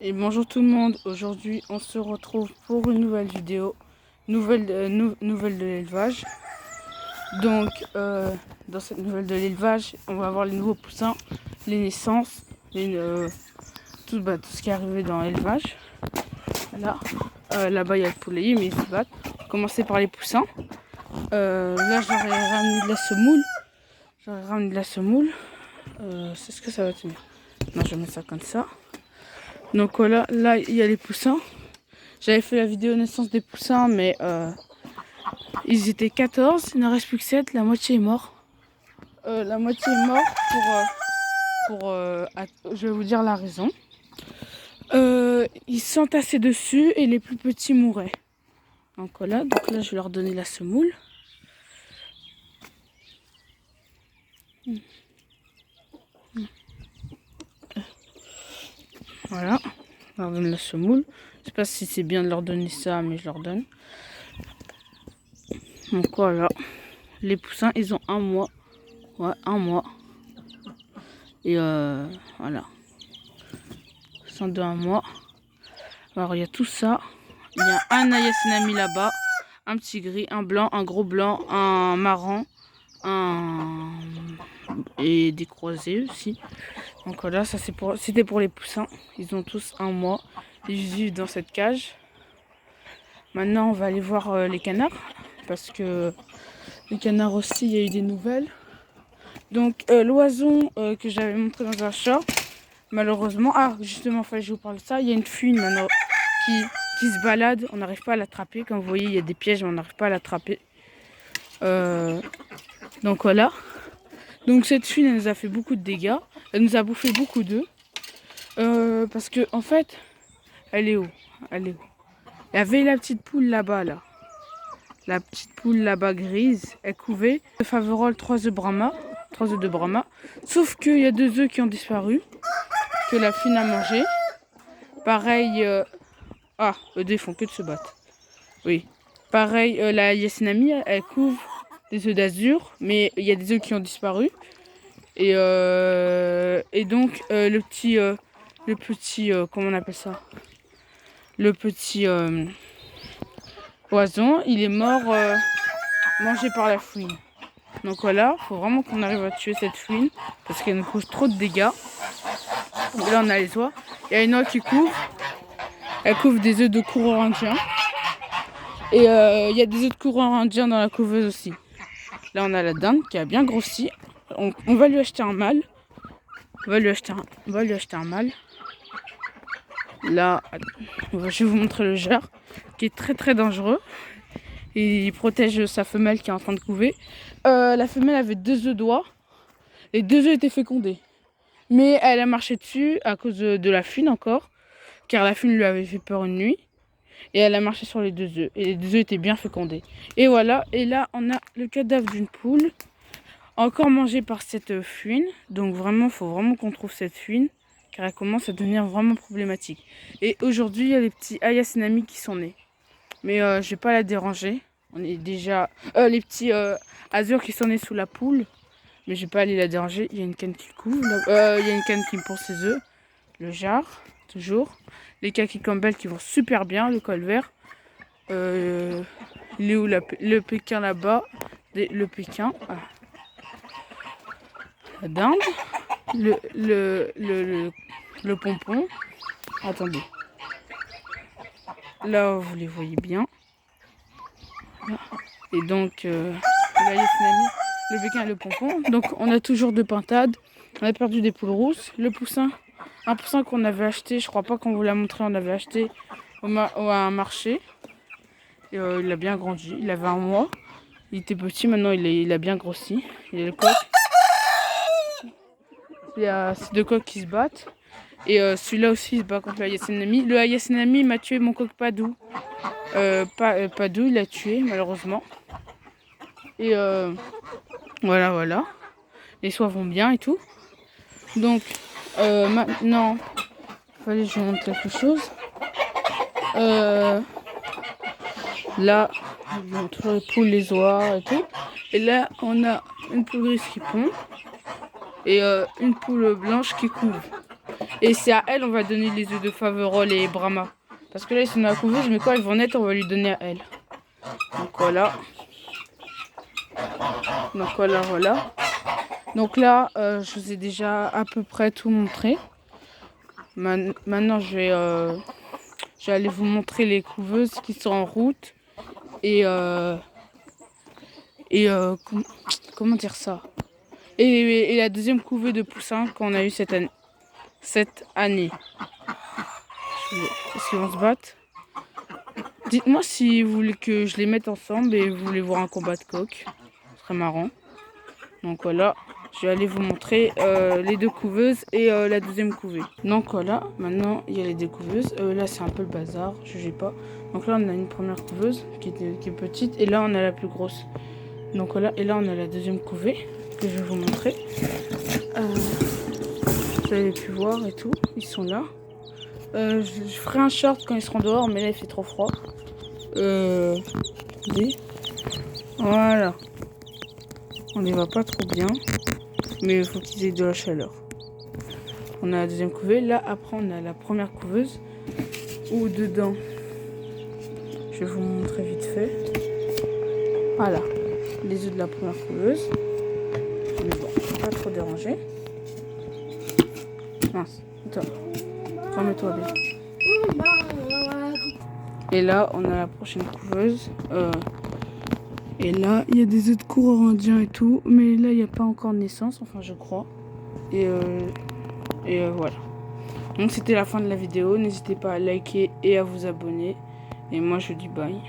Et bonjour tout le monde, aujourd'hui on se retrouve pour une nouvelle vidéo, nouvelle de l'élevage. Donc dans cette nouvelle de l'élevage, on va voir les nouveaux poussins, les naissances, tout ce qui est arrivé dans l'élevage. Voilà. Là-bas il y a le poulailler mais ils se battent. On va commencer par les poussins. Là j'aurais ramené de la semoule. C'est ce que ça va tenir. Non, je vais mettre ça comme ça. Donc voilà, là il y a les poussins. J'avais fait la vidéo naissance des poussins, mais ils étaient 14, il n'en reste plus que 7, la moitié est mort. La moitié est mort je vais vous dire la raison. Ils s'entassaient dessus et les plus petits mouraient. Donc voilà, je vais leur donner la semoule. Voilà, je leur donne la semoule. Je sais pas si c'est bien de leur donner ça, mais je leur donne. Donc voilà, les poussins, ils ont 1 mois. Ouais, 1 mois. Et voilà. Poussins de 1 mois. Alors il y a tout ça. Il y a un ayasinami là-bas. Un petit gris, un blanc, un gros blanc, un marron, et des croisés aussi. Donc voilà, ça c'était pour les poussins. Ils ont tous 1 mois. Ils vivent dans cette cage. Maintenant, on va aller voir les canards. Parce que les canards aussi, il y a eu des nouvelles. Donc l'oison que j'avais montré dans un short, malheureusement, justement, fallait que je vous parle de ça. Il y a une fuine maintenant qui se balade. On n'arrive pas à l'attraper. Comme vous voyez, il y a des pièges, mais on n'arrive pas à l'attraper. Donc voilà. Donc cette fuine, elle nous a fait beaucoup de dégâts. Elle nous a bouffé beaucoup d'œufs. Parce que en fait, elle est où? Il y avait la petite poule là-bas, là. La petite poule là-bas grise, elle couvait. De Faverolles, 3 œufs Brahma. 3 œufs de Brahma. Sauf qu'il y a 2 œufs qui ont disparu. Que la fuine a mangé. Pareil. Eux deux font que de se battre. Oui. Pareil, la Yasinami, elle couvre des œufs d'azur. Mais il y a des œufs qui ont disparu. Et donc, le petit comment on appelle ça? Le petit oison, il est mort mangé par la fouine. Donc voilà, il faut vraiment qu'on arrive à tuer cette fouine parce qu'elle nous cause trop de dégâts. Donc là, on a les oies. Il y a une oie qui couvre. Elle couvre des œufs de coureur indien. Et il y a des œufs de coureur indien dans la couveuse aussi. Là, on a la dinde qui a bien grossi. On va lui acheter un mâle. On va lui acheter un mâle. Là, je vais vous montrer le jarre qui est très très dangereux. Et il protège sa femelle qui est en train de couver. La femelle avait 2 œufs d'oie. Les 2 œufs étaient fécondés. Mais elle a marché dessus à cause de la fuine encore. Car la fuine lui avait fait peur une nuit. Et elle a marché sur les 2 œufs. Et les 2 œufs étaient bien fécondés. Et voilà. Et là, on a le cadavre d'une poule. Encore mangée par cette fuine. Donc vraiment, il faut vraiment qu'on trouve cette fuine. Car elle commence à devenir vraiment problématique. Et aujourd'hui, il y a les petits ayasinami qui sont nés. Mais je vais pas la déranger. On est déjà... les petits azur qui sont nés sous la poule. Mais je vais pas aller la déranger. Il y a une canne qui couvre. Il y a une canne qui me pond ses œufs. Le jarre, toujours. Les kaki Campbell qui vont super bien. Le col vert. Il est où le Pékin là-bas? Le Pékin. La dinde. Le pompon. Attendez. Là, vous les voyez bien. Voilà. Et donc, là, le Pékin et le pompon. Donc, on a toujours 2 pintades. On a perdu des poules rousses. Le poussin, un poussin qu'on avait acheté, je crois pas qu'on vous l'a montré, on avait acheté à un marché. Et, il a bien grandi. Il avait 1 mois. Il était petit, maintenant il a bien grossi. Il y a le coq. Il y a ces 2 coqs qui se battent. Et celui-là aussi il se bat contre le ayasinami. Le ayasinami m'a tué mon coq Padou. Padou, il l'a tué malheureusement. Et voilà. Les soies vont bien et tout. Donc maintenant, il fallait que je vous montre quelque chose. Là, toujours les poules, les oies et tout. Et là, on a une poule grise qui pond. Et une poule blanche qui couvre. Et c'est à elle on va donner les œufs de Faverolles et Brahma. Parce que là ils sont dans la couveuse, mais quand ils vont naître on va lui donner à elle. Donc voilà. Donc voilà. Donc là je vous ai déjà à peu près tout montré. Maintenant je vais aller vous montrer les couveuses qui sont en route. Et comment dire ça? Et la deuxième couvée de poussins qu'on a eu cette année. Est-ce qu'ils vont se battre? Dites-moi si vous voulez que je les mette ensemble et vous voulez voir un combat de coq. Ce serait marrant. Donc voilà, je vais aller vous montrer les deux couveuses et la deuxième couvée. Donc voilà, maintenant il y a les deux couveuses. Là c'est un peu le bazar, jugez pas. Donc là on a une première couveuse qui est petite et là on a la plus grosse. Donc voilà, et là on a la deuxième couvée que je vais vous montrer. Vous avez pu voir et tout, ils sont là. Je ferai un short quand ils seront dehors, mais là il fait trop froid. Voilà. On n'y va pas trop bien, mais il faut qu'ils aient de la chaleur. On a la deuxième couvée. Là, après, on a la première couveuse. Où dedans, je vais vous montrer vite fait. Voilà, les œufs de la première couveuse. Mais bon, pas trop déranger. Mince, attends. Remets-toi bien. Et là, on a la prochaine couveuse. Et là, il y a des œufs de coureur indien et tout. Mais là, il n'y a pas encore de naissance, enfin, je crois. Et voilà. Donc, c'était la fin de la vidéo. N'hésitez pas à liker et à vous abonner. Et moi, je dis bye.